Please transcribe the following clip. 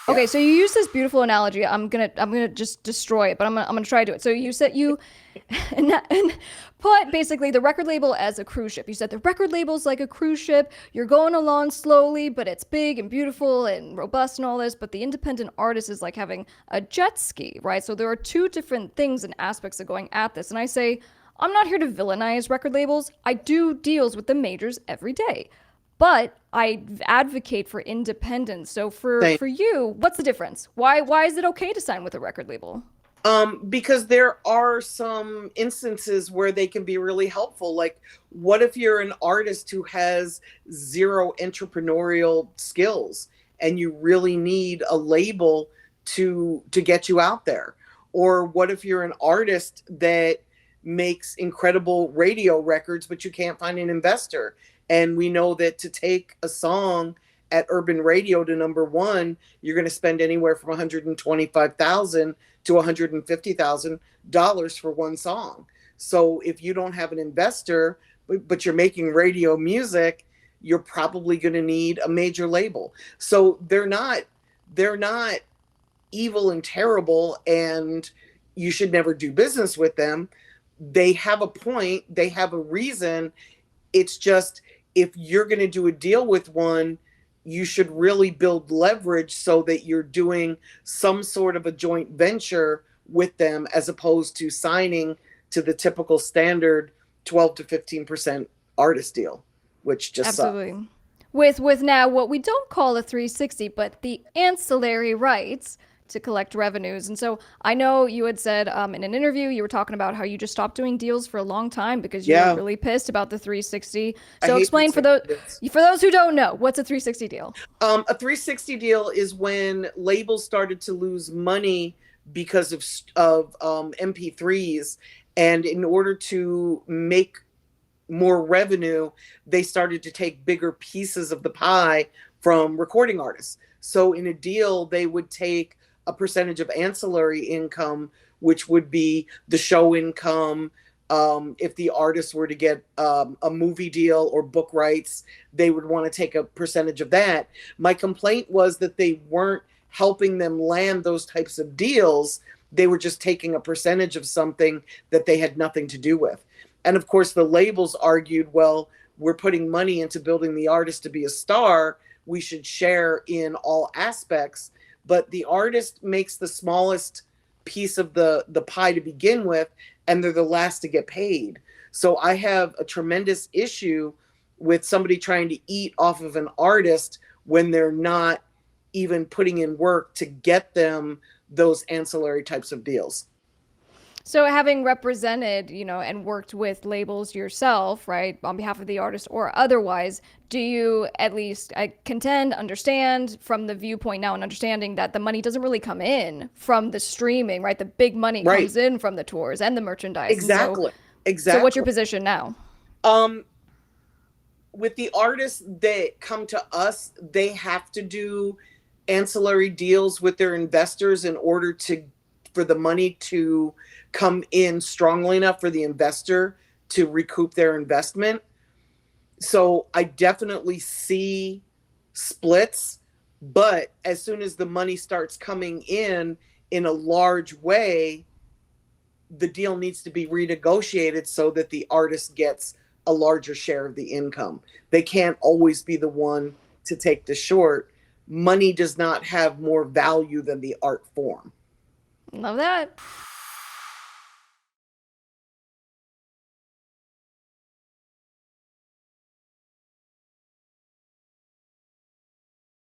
Okay, Yeah. so you use this beautiful analogy. I'm gonna just destroy it, but I'm gonna try to do it. So you said you and put basically the record label as a cruise ship. You said the record label's like a cruise ship. You're going along slowly, but it's big and beautiful and robust and all this. But the independent artist is like having a jet ski, right? So there are two different things and aspects of going at this. And I say, I'm not here to villainize record labels. I do deals with the majors every day, but I advocate for independence. So for Same. for you, what's the difference? Why is it okay to sign with a record label? Because there are some instances where they can be really helpful. Like, what if you're an artist who has zero entrepreneurial skills and you really need a label to get you out there? Or what if you're an artist that makes incredible radio records, but you can't find an investor? And we know that to take a song at urban radio to number one, you're going to spend anywhere from 125,000 to $150,000 for one song. So if you don't have an investor, but you're making radio music, you're probably going to need a major label. So they're not evil and terrible, and you should never do business with them. They have a point, they have a reason. It's just, if you're going to do a deal with one, you should really build leverage so that you're doing some sort of a joint venture with them, as opposed to signing to the typical standard 12 to 15% artist deal, which just sucks. Absolutely. With now what we don't call a 360, but the ancillary rights to collect revenues. And so I know you had said in an interview you were talking about how you just stopped doing deals for a long time because you were Yeah, really pissed about the 360. I So hate explain for those incentives. who don't know, what's a 360 deal? A 360 deal is when labels started to lose money because of MP3s, and in order to make more revenue, they started to take bigger pieces of the pie from recording artists. So in a deal, they would take a percentage of ancillary income, which would be the show income. If the artist were to get a movie deal or book rights, they would want to take a percentage of that. My complaint was that they weren't helping them land those types of deals. They were just taking a percentage of something that they had nothing to do with. And of course, the labels argued, well, we're putting money into building the artist to be a star. We should share in all aspects. But the artist makes the smallest piece of the pie to begin with, and they're the last to get paid. So I have a tremendous issue with somebody trying to eat off of an artist when they're not even putting in work to get them those ancillary types of deals. So having represented, and worked with labels yourself, right, on behalf of the artist or otherwise, do you at least contend, understand from the viewpoint now and understanding that the money doesn't really come in from the streaming, right? The big money Right. comes in from the tours and the merchandise. And so Exactly. so what's your Exactly. position now? Um, with the artists that come to us, they have to do ancillary deals with their investors in order to for the money to come in strongly enough for the investor to recoup their investment. So I definitely see splits, but as soon as the money starts coming in a large way, the deal needs to be renegotiated so that the artist gets a larger share of the income. They can't always be the one to take the short. Money does not have more value than the art form. Love that.